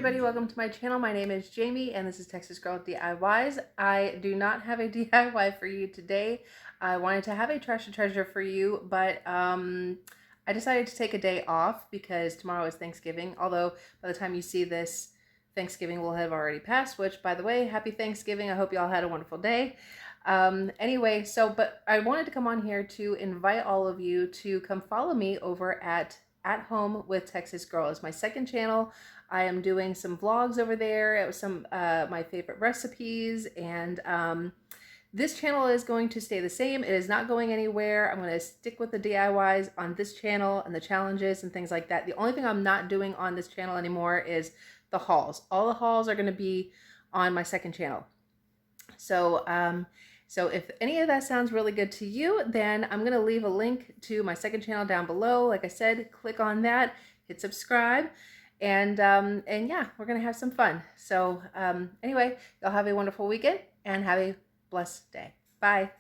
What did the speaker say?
everybody, welcome to my channel. My name is Jamie and this is Texas Girl DIYs. I do not have a DIY for you today. I wanted to have a trash or treasure for you, but I decided to take a day off because tomorrow is Thanksgiving. Although by the time you see this, Thanksgiving will have already passed, which by the way, happy Thanksgiving. I hope you all had a wonderful day. Anyway, but I wanted to come on here to invite all of you to come follow me over at Home with Texas Girl. It's my second channel. I am doing some vlogs over there, some my favorite recipes, and this channel is going to stay the same. It is not going anywhere. I'm going to stick with the DIYs on this channel and the challenges and things like that. The only thing I'm not doing on this channel anymore is the hauls. All the hauls are going to be on my second channel. So so if any of that sounds really good to you, then I'm going to leave a link to my second channel down below. Like I said, click on that, hit subscribe, and yeah, we're going to have some fun. So anyway, y'all have a wonderful weekend and have a blessed day. Bye.